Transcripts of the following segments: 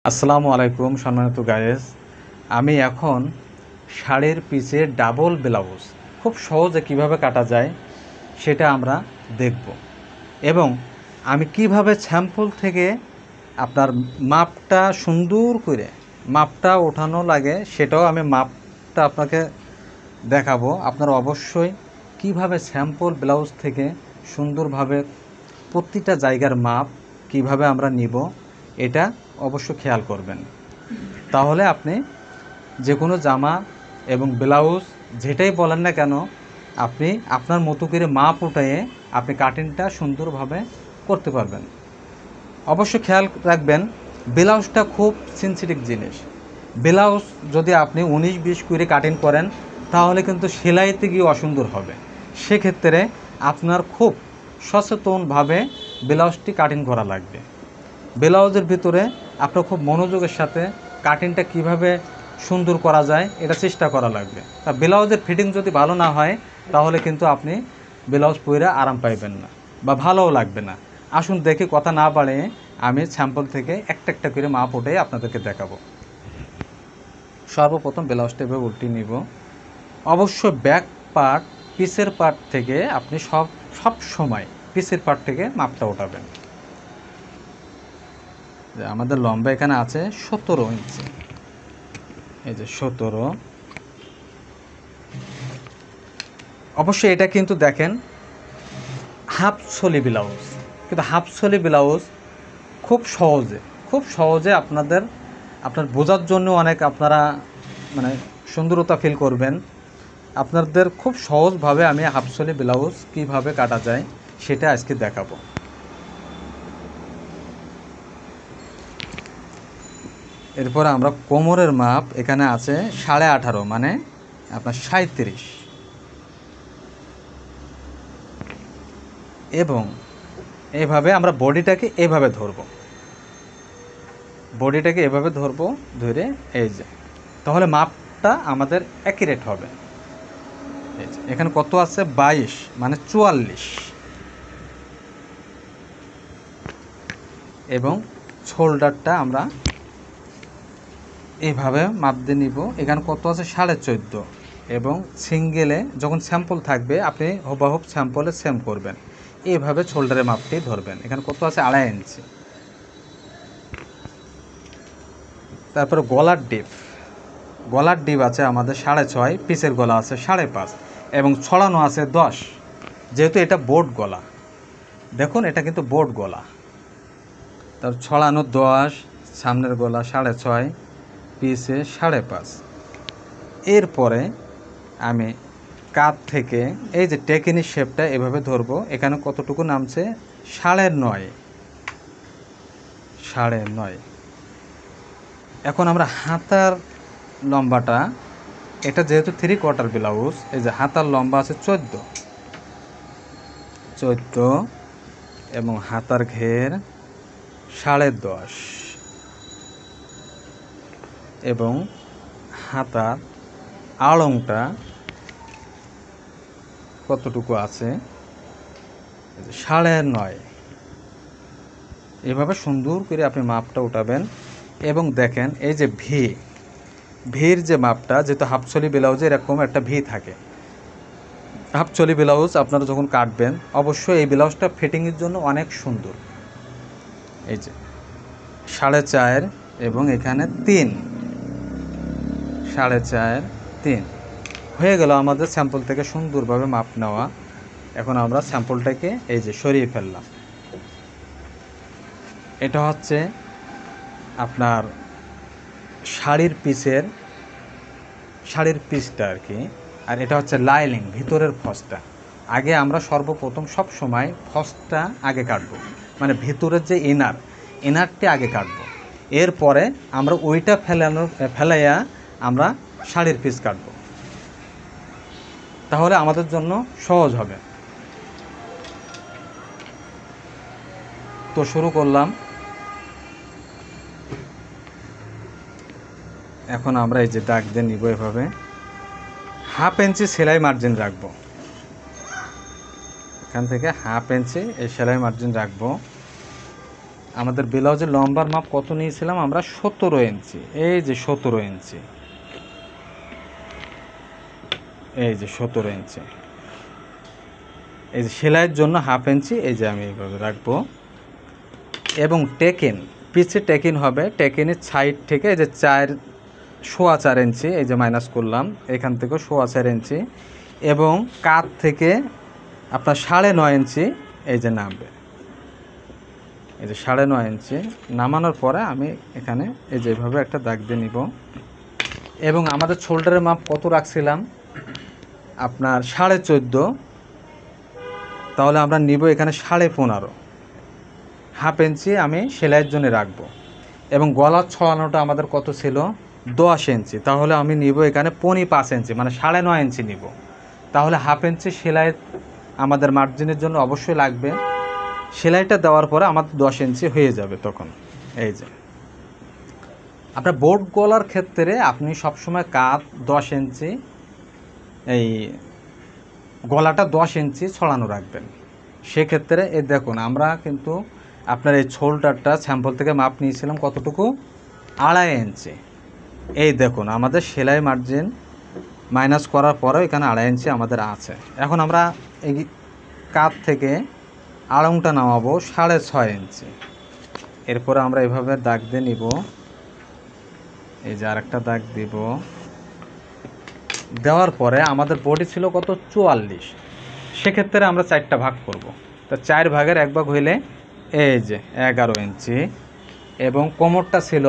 আসসালামু আলাইকুম সম্মানিত গায়েস। আমি এখন শাড়ির পিসের ডাবল ব্লাউজ খুব সহজে কিভাবে কাটা যায় সেটা আমরা দেখব, এবং আমি কিভাবে স্যাম্পল থেকে আপনার মাপটা সুন্দর করে মাপটা ওঠানো লাগে সেটাও আমি মাপটা আপনাকে দেখাবো। আপনারা অবশ্যই কিভাবে স্যাম্পল ব্লাউজ থেকে সুন্দরভাবে প্রতিটা জায়গার মাপ কিভাবে আমরা নিব এটা অবশ্য খেয়াল করবেন। তাহলে আপনি যে কোনো জামা এবং ব্লাউজ যেটাই বলেন না কেন, আপনি আপনার মতো করে মাপ উঠিয়ে আপনি কাটিংটা সুন্দরভাবে করতে পারবেন। অবশ্য খেয়াল রাখবেন, ব্লাউজটা খুব সেন্সিটিভ জিনিস। ব্লাউজ যদি আপনি 19-20 করে কাটিং করেন তাহলে কিন্তু সেলাইতে গিয়ে অসুন্দর হবে। সেক্ষেত্রে আপনার খুব সচেতনভাবে ব্লাউজটি কাটিং করা লাগবে। ব্লাউজের ভিতরে আপনার খুব মনোযোগের সাথে কাটিংটা কিভাবে সুন্দর করা যায় এটা চেষ্টা করা লাগবে। তা ব্লাউজের ফিটিং যদি ভালো না হয় তাহলে কিন্তু আপনি ব্লাউজ পরে আরাম পাইবেন না বা ভালোও লাগবে না। আসুন দেখে কথা না বাড়িয়ে আমি স্যাম্পল থেকে একটা একটা করে মাপ উঠে আপনাদেরকে দেখাবো। সর্বপ্রথম ব্লাউজটা এভাবে উল্টিয়ে নিব। অবশ্য ব্যাক পার্ট পিসের পার্ট থেকে আপনি সব সময় পিসের পার্ট থেকে মাপটা উঠাবেন। আমাদের লম্বা এখানে আছে 17 ইঞ্চি, এই যে 17। অবশ্যই এটা কিন্তু দেখেন হাফ সলি ব্লাউজ, কিন্তু হাফ সলি ব্লাউজ খুব সহজে আপনার বোঝার জন্য অনেক আপনারা মানে সুন্দরতা ফিল করবেন। আপনাদের খুব সহজভাবে আমি হাফ সলি ব্লাউজ কীভাবে কাটা যায় সেটা আজকে দেখাবো। এরপর আমরা কোমরের মাপ এখানে আছে 18.5, মানে আপনার 37, এবং এইভাবে আমরা বডিটাকে এভাবে ধরবো ধরে এই যে, তাহলে মাপটা আমাদের অ্যাকুরেট হবে। এই যে এখানে কত আছে 22, মানে 44, এবং শোল্ডারটা আমরা এইভাবে মাপ দিয়ে নিব। এখানে কত আছে 14.5, এবং সিঙ্গেলে যখন স্যাম্পল থাকবে আপনি হুবহু স্যাম্পলে সেম করবেন, এইভাবে শোল্ডারের মাপটি ধরবেন। এখানে কত আছে 2.5 ইঞ্চি। তারপরে গলার ডিপ আছে আমাদের 6.5, পিসের গলা আছে 5.5, এবং ছড়ানো আছে 10। যেহেতু এটা বোর্ড গলা, দেখুন এটা কিন্তু বোর্ড গলা, তার ছড়ানো 10, সামনের গলা 6.5, পিসে 5.5। এরপরে আমি কাঁধ থেকে এই যে টেকিনি শেপটা এভাবে ধরবো। এখানে কতটুকু নামছে 9.5। এখন আমরা হাতার লম্বাটা, এটা যেহেতু 3/4 ব্লাউজ, এই যে হাতার লম্বা আছে 14, এবং হাতার ঘের 10.5, এবং হাতার আড়ংটা কতটুকু আছে 9.5। এভাবে সুন্দর করে আপনি মাপটা উঠাবেন। এবং দেখেন এই যে ভির যে মাপটা, যেহেতু হাফচলি ব্লাউজে এরকম একটা ভি থাকে, হাফচলি ব্লাউজ আপনারা যখন কাটবেন অবশ্যই এই ব্লাউজটা ফিটিংয়ের জন্য অনেক সুন্দর। এই যে 4.5, এবং এখানে 3, 4.5, 3 হয়ে গেল আমাদের স্যাম্পল থেকে সুন্দরভাবে মাপ নেওয়া। এখন আমরা স্যাম্পলটাকে এই যে সরিয়ে ফেললাম। এটা হচ্ছে আপনার শাড়ির পিসটা আর কি, আর এটা হচ্ছে লাইনিং, ভিতরের ফসটা। আগে আমরা সর্বপ্রথম সব সময় ফসটা আগে কাটবো, মানে ভিতরের যে ইনারটি আগে কাটবো। এরপরে আমরা ওইটা ফেলাইয়া আমরা শাড়ির পিস কাটবো, তাহলে আমাদের জন্য সহজ হবে। তো শুরু করলাম। এখন আমরা এই যে দাগ দিয়ে নিব, এভাবে 1/2 ইঞ্চি সেলাই মার্জিন রাখবো। এখান থেকে 1/2 ইঞ্চি এই সেলাই মার্জিন রাখবো। আমাদের ব্লাউজের লম্বার মাপ কত নিয়েছিলাম আমরা? 17 ইঞ্চি। এই যে 17 ইঞ্চি, এই যে 17 ইঞ্চি। এই যে সেলাইয়ের জন্য হাফ ইঞ্চি এই যে আমি এইভাবে রাখবো। এবং টেকেন, পিছে টেকেন হবে, টেকেনের সাইড থেকে এই যে 4.25 ইঞ্চি এই যে মাইনাস করলাম, এখান থেকেও 4.25 ইঞ্চি, এবং কাত থেকে আপনার 9.5 ইঞ্চি এই যে নামবে। এই যে 9.5 ইঞ্চি নামানোর পরে আমি এখানে এই যেভাবে একটা দাগ দিয়ে নিব। এবং আমাদের শোল্ডারের মাপ কত রাখছিলাম আপনার? 14.5। তাহলে আমরা নিব এখানে 15.5, হাফ ইঞ্চি আমি সেলাইয়ের জন্য রাখবো। এবং গলার ছড়ানোটা আমাদের কত ছিল? 10 ইঞ্চি। তাহলে আমি নিব এখানে 5.5 ইঞ্চি, মানে 9.5 ইঞ্চি নিব। তাহলে হাফ ইঞ্চি সেলাই আমাদের মার্জিনের জন্য অবশ্যই লাগবে। সেলাইটা দেওয়ার পরে আমাদের 10 ইঞ্চি হয়ে যাবে তখন। এই যে আপনার বোর্ড গলার ক্ষেত্রে আপনি সবসময় কাত 10 ইঞ্চি, এই গলাটা 10 ইঞ্চি ছড়ানো রাখবেন। সেক্ষেত্রে এই দেখুন, আমরা কিন্তু আপনার এই শোল্ডারটা স্যাম্পল থেকে মাপ নিয়েছিলাম কতটুকু? 2.5 ইঞ্চি। এই দেখুন আমাদের সেলাই মার্জিন মাইনাস করার পরেও এখানে 2.5 ইঞ্চি আমাদের আছে। এখন আমরা এই কাত থেকে আড়ংটা নামাবো 6.5 ইঞ্চি। এরপরে আমরা এভাবে দাগ দিয়ে নিব। এই যে আরেকটা দাগ দিব। দেওয়ার পরে আমাদের বডি ছিল কত? 44। সেক্ষেত্রে আমরা 4টা ভাগ করব। তো 4 ভাগের 1 ভাগ হইলে এই যে 11 ইঞ্চি, এবং কোমরটা ছিল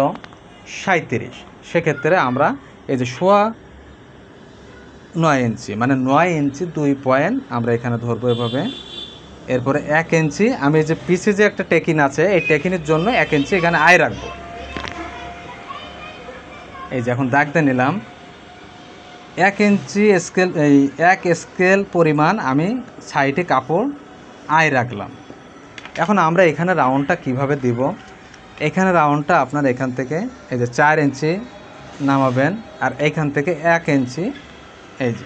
37। সেক্ষেত্রে আমরা এই যে 9.5 ইঞ্চি, মানে 9 ইঞ্চি 2 পয়েন্ট আমরা এখানে ধরবো এভাবে। এরপরে 1 ইঞ্চি আমি যে পিছে যে একটা টেকিন আছে, এই টেকিনের জন্য 1 ইঞ্চি এখানে আয় রাখবো। এই যে এখন দাগ দিয়ে নিলাম। 1 ইঞ্চি স্কেল, এই 1 স্কেল পরিমাণ আমি সাইডে কাপড় আয় রাখলাম। এখন আমরা এখানে রাউন্ডটা কিভাবে দিব? এখানে রাউন্ডটা আপনার এখান থেকে এই যে 4 ইঞ্চি নামাবেন, আর এখান থেকে 1 ইঞ্চি এই যে,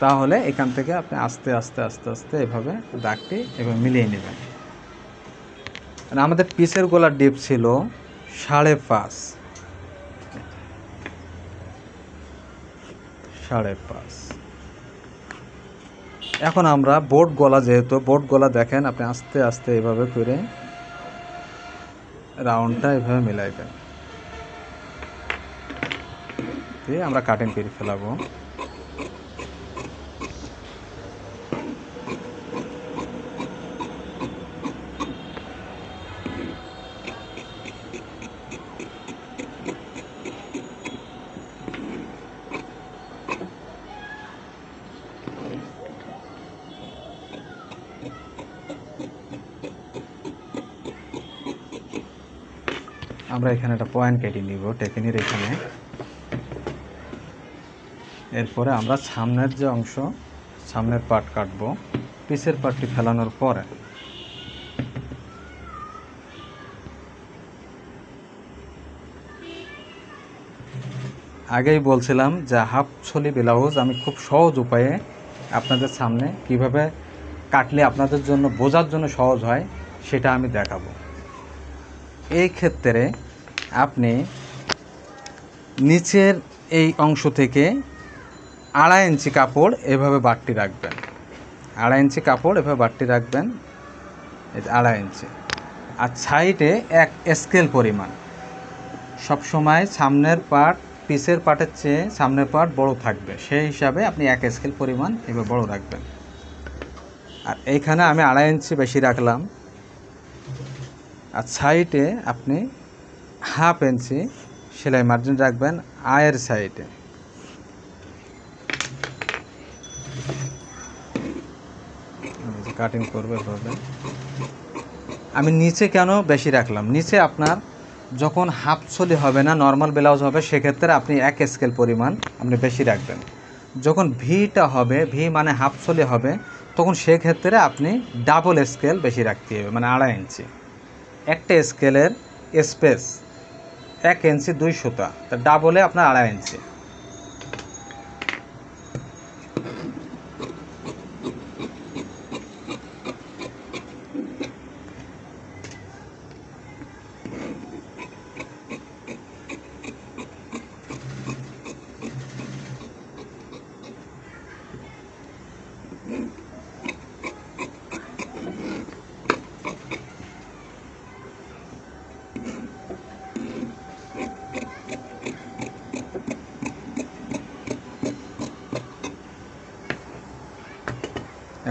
তাহলে এখান থেকে আপনি আস্তে আস্তে আস্তে আস্তে এভাবে দাগটি এভাবে মিলিয়ে নেবেন। আর আমাদের পিসের গলার ডিপ ছিল 5.5। এখন আমরা বোর্ড গলা, যেহেতু বোর্ড গলা দেখেন, আপনি আস্তে আস্তে এভাবে করে রাউন্ডটা এভাবে মিলাইবেন, দিয়ে আমরা কাটিং করে ফেলাবো। আমরা এখানে একটা পয়েন্ট কেটে নিব টেকিনের এখানে। এরপরে আমরা সামনের যে অংশ, সামনের পার্ট কাটবো। পিসের পার্টটি ফেলানোর পরে আগেই বলছিলাম যে হাফ ছলি ব্লাউজ আমি খুব সহজ উপায়ে আপনাদের সামনে কিভাবে কাটলে আপনাদের জন্য বোঝার জন্য সহজ হয় সেটা আমি দেখাবো। এই ক্ষেত্রে আপনি নিচের এই অংশ থেকে 2.5 ইঞ্চি কাপড় এভাবে বাড়তি রাখবেন। 2.5 ইঞ্চি কাপড় এভাবে বাড়তি রাখবেন, এই 2.5 ইঞ্চি। আর সাইডে 1 স্কেল পরিমাণ। সবসময় সামনের পার্ট পিসের পার্টের চেয়ে সামনের পার্ট বড় থাকবে, সেই হিসাবে আপনি 1 স্কেল পরিমাণ এভাবে বড় রাখবেন। আর এইখানে আমি 2.5 ইঞ্চি বেশি রাখলাম। আর সাইডে আপনি হাফ ইঞ্চি সেলাই মার্জিন রাখবেন আয়ের সাইডে। কাটিং করবে এভাবে। আমি নিচে কেন বেশি রাখলাম? নিচে আপনার যখন হাফ ছলি হবে না, নর্মাল ব্লাউজ হবে, সেক্ষেত্রে আপনি 1 স্কেল পরিমাণ আপনি বেশি রাখবেন। যখন ভিটা হবে, ভি মানে হাফ ছলি হবে, তখন সেক্ষেত্রে আপনি ডাবল স্কেল বেশি রাখতে হবে, মানে 2.5 ইঞ্চি। একটা স্কেলের স্পেস 1 ইঞ্চি 2 সুতা, তা ডাবলে আপনার 2.5 ইঞ্চি।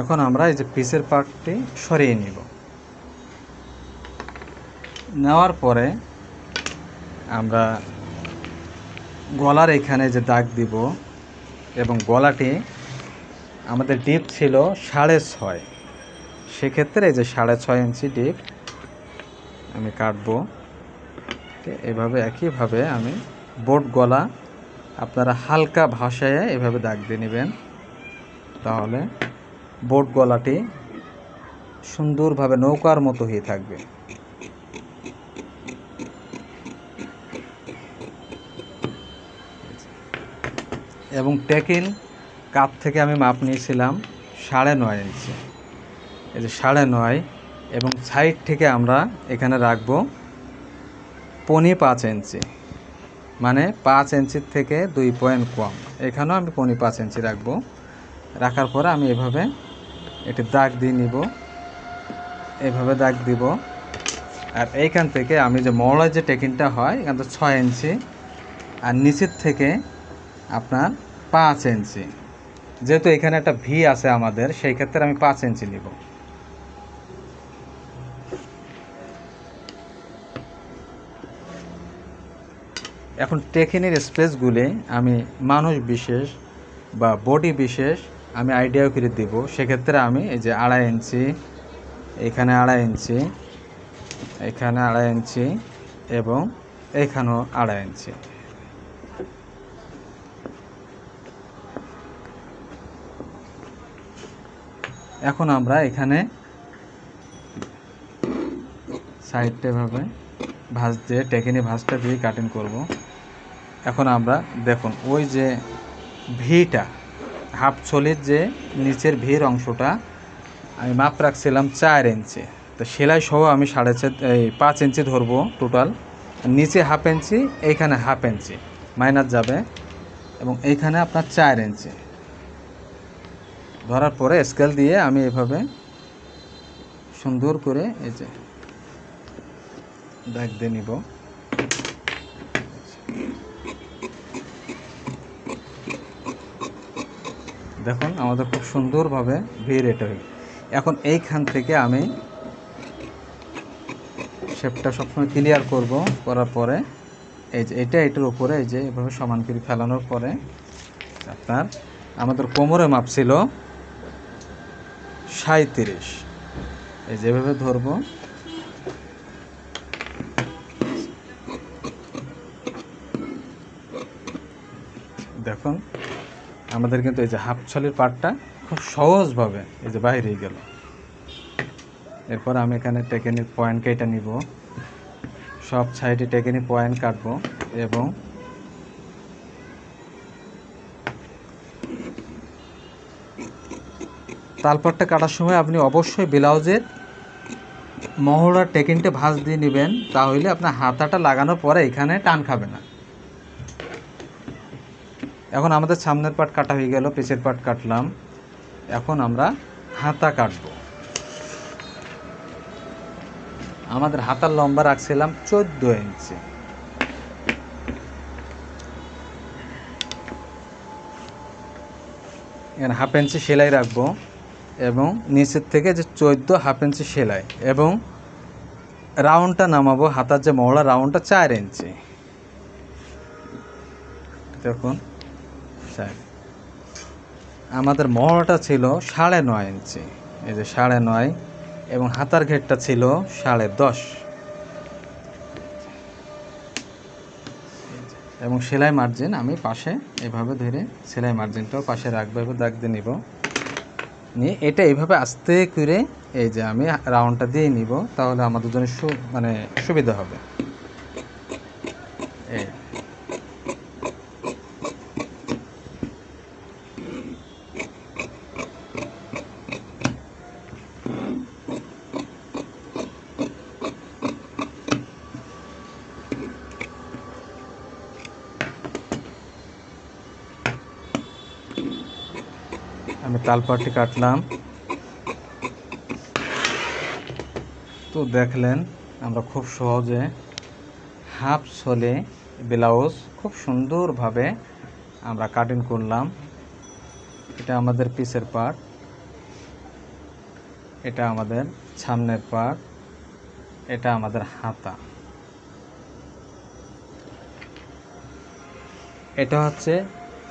এখন আমরা এই যে পিসের পার্টটি সরিয়ে নিব। নেওয়ার পরে আমরা গলার এখানে যে দাগ দিব, এবং গলাটি আমাদের ডিপ ছিল 6.5, সেক্ষেত্রে এই যে 6.5 ইঞ্চি ডিপ আমি কাটবো। এভাবে একইভাবে আমি বোট গলা আপনারা হালকা ভাষায় এভাবে দাগ দিয়ে নেবেন, তাহলে বোট গলাটি সুন্দরভাবে নৌকার মতো হয়ে থাকবে। এবং টেকিন কাপ থেকে আমি মাপ নিয়েছিলাম 9.5 ইঞ্চি। এই যে 9.5, এবং সাইড থেকে আমরা এখানে রাখবো 5.25 ইঞ্চি, মানে 5 ইঞ্চির থেকে 2 পয়েন্ট কম। এখানেও আমি 5.25 ইঞ্চি রাখবো। রাখার পরে আমি এভাবে একটি দাগ দিয়ে নিব, এভাবে দাগ দিব। আর এইখান থেকে আমি যে মহড়ার যে টেকিনটা হয় এখান থেকে 6 ইঞ্চি, আর নিচের থেকে আপনার 5 ইঞ্চি। যেহেতু এখানে একটা ভি আছে আমাদের, সেই ক্ষেত্রে আমি 5 ইঞ্চি নিব। এখন টেকিনের স্পেসগুলি আমি মানুষ বিশেষ বা বডি বিশেষ আমি আইডিয়া করে দিব। সেক্ষেত্রে আমি এই যে 2.5 ইঞ্চি, এখানে 2.5 ইঞ্চি, এখানে 2.5 ইঞ্চি, এবং এখানেও 2.5 ইঞ্চি। এখন আমরা এখানে সাইডটা এভাবে ভাঁজ দিয়ে টেকিনি ভাঁজটা দিয়ে কাটিং করব। এখন আমরা দেখুন ওই যে ভিটা হাফ ছলির যে নিচের ভির অংশটা আমি মাপ রাখছিলাম 4 ইঞ্চি। তো সেলাই সহ আমি 5 ইঞ্চি ধরবো টোটাল। নিচে হাফ ইঞ্চি, এইখানে হাফ ইঞ্চি মাইনাস যাবে, এবং এইখানে আপনার 4 ইঞ্চি ধরার পরে স্কেল দিয়ে আমি এভাবে সুন্দর করে এই যে দাগ দিয়ে নিব। দেখুন আমাদের খুব সুন্দরভাবে ভি রেটে হয়ে। এখন এইখান থেকে আমি শেপটা সবসময় ক্লিয়ার করব। করার পরে এই যে এটার উপরে এই যে এভাবে সমান করে ফেলানোর পরে আপনার আমাদের কোমরে মাপ ছিল 37, এই যেভাবে ধরবো। দেখুন আমাদের কিন্তু এই যে হাফ ছলির পার্টটা খুব সহজভাবে এই যে বাইরে গেল। এরপর আমি এখানে টেকিনিক পয়েন্ট কেটে নিব, সব সাইডে টেকিনিক পয়েন্ট কাটবো। এবং তালপাটটা কাটার সময় আপনি অবশ্যই ব্লাউজের মহড়ার টেকিনটা ভাঁজ দিয়ে নেবেন, তাহলে আপনার হাতাটা লাগানোর পরে এখানে টান খাবে না। এখন আমাদের সামনের পার্ট কাটা হয়ে গেল, পিছের পার্ট কাটলাম। এখন আমরা হাতা কাটবো। আমাদের হাতার লম্বা রাখছিলাম 14 ইঞ্চি। এখানে হাফ ইঞ্চি সেলাই রাখবো, এবং নিচের থেকে যে 14 হাফ ইঞ্চি সেলাই, এবং রাউন্ডটা নামাবো। হাতার যে মহড়া রাউন্ডটা 4 ইঞ্চি। দেখুন আমাদের মহড়াটা ছিল 9.5 ইঞ্চি, এই যে 9.5, এবং হাতার ঘেরটা ছিল 10.5, এবং সেলাই মার্জিন আমি পাশে এভাবে ধরে সেলাই মার্জিনটাও পাশে রাখবো, এভাবে দাগ দিয়ে নিব। নিয়ে এটা এইভাবে আস্তে করে এই যে আমি রাউন্ডটা দিয়ে নিব, তাহলে আমাদের জন্য মানে সুবিধা হবে। এই আমি তালপাটি কাটলাম। তো দেখলেন আমরা খুব সহজে হাফ ছলে ব্লাউজ খুব সুন্দরভাবে আমরা কাটিং করলাম। এটা আমাদের পিসের পার্ট। এটা আমাদের সামনের পার্ট, এটা আমাদের হাতা। এটা হচ্ছে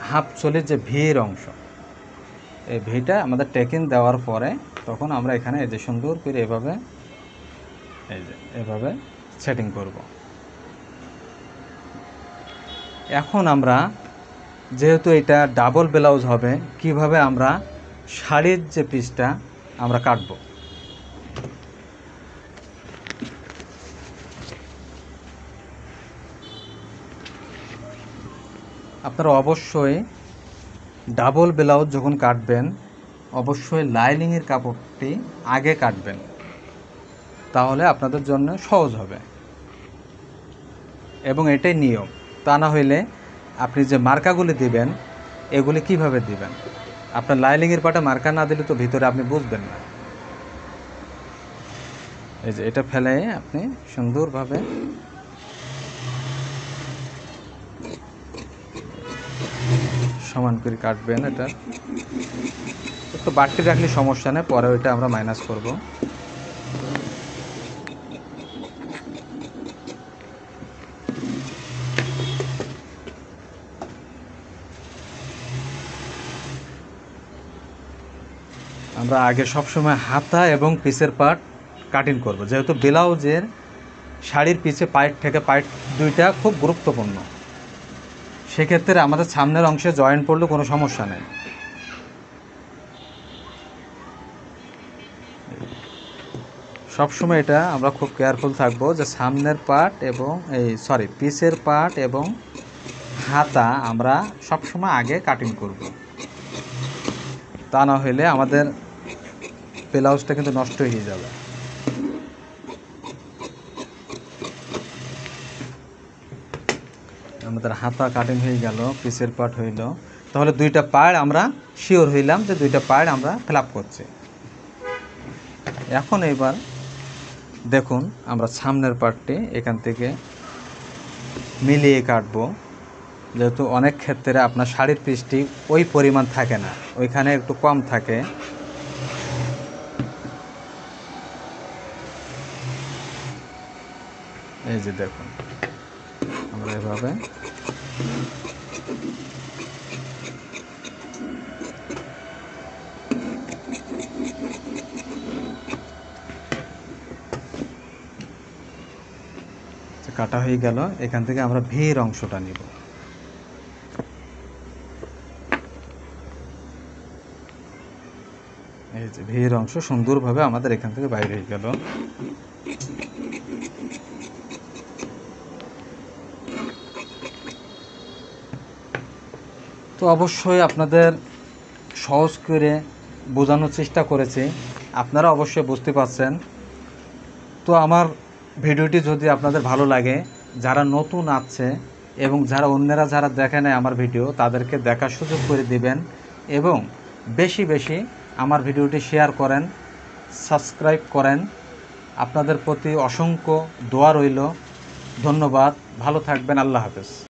হাফ চোলের যে ভির অংশ, এই ভিটা আমাদের টেকিং দেওয়ার পরে তখন আমরা এখানে এই যে সুন্দর করে এভাবে এভাবে সেটিং করব। এখন আমরা যেহেতু এটা ডাবল ব্লাউজ হবে, কিভাবে আমরা শাড়ির যে পিসটা আমরা কাটব। আপনারা অবশ্যই ডাবল ব্লাউজ যখন কাটবেন অবশ্যই লাইনিংয়ের কাপড়টি আগে কাটবেন, তাহলে আপনাদের জন্য সহজ হবে এবং এটাই নিয়ম। তা না হইলে আপনি যে মার্কাগুলি দিবেন এগুলি কিভাবে দিবেন? আপনার লাইনিংয়ের পাটে মার্কা না দিলে তো ভিতরে আপনি বুঝবেন না। এই যে এটা ফেলে আপনি সুন্দরভাবে সমান করে কাটবেন। এটা একটু বাড়তি রাখলে সমস্যা নেই, পরে ওইটা আমরা মাইনাস করব। আমরা আগে সবসময় হাতা এবং পিসের পার্ট কাটিং করব, যেহেতু ব্লাউজের শাড়ির পিছে পাইট থেকে পাইট দুইটা খুব গুরুত্বপূর্ণ। সেক্ষেত্রে আমাদের সামনের অংশে জয়েন্ট পড়লে কোনো সমস্যা নেই। সবসময় এটা আমরা খুব কেয়ারফুল থাকবো যে সামনের পার্ট এবং পিসের পার্ট এবং হাতা আমরা সবসময় আগে কাটিং করব, তা না হলে আমাদের ব্লাউজটা কিন্তু নষ্ট হয়ে যাবে। আমাদের হাতা কাটিং হয়ে গেল, পিসের পার্ট হইল, তাহলে দুইটা পার্ট আমরা শিওর হইলাম যে দুইটা পার্ট আমরা ফিল আপ করছি। এখন এবার দেখুন আমরা সামনের পার্টটি এখান থেকে মিলিয়ে কাটবো, যেহেতু অনেক ক্ষেত্রে আপনার শাড়ির পিসটি ওই পরিমাণ থাকে না, ওইখানে একটু কম থাকে। এই যে দেখুন আমরা এভাবে কাটা হয়ে গেল। এখান থেকে আমরা ভির অংশটা নিব। এই যে ভির অংশ সুন্দরভাবে আমাদের এখান থেকে বাইরে হয়ে গেল। তো অবশ্যই আপনাদের সহজ করে বোঝানোর চেষ্টা করেছি, আপনারা অবশ্যই বুঝতে পারছেন। তো আমার ভিডিওটি যদি আপনাদের ভালো লাগে, যারা নতুন আছে এবং অন্যরা যারা দেখে নেয় আমার ভিডিও, তাদেরকে দেখার সুযোগ করে দিবেন এবং বেশি বেশি আমার ভিডিওটি শেয়ার করেন, সাবস্ক্রাইব করেন। আপনাদের প্রতি অসংখ্য দোয়া রইল। ধন্যবাদ, ভালো থাকবেন, আল্লাহ হাফেজ।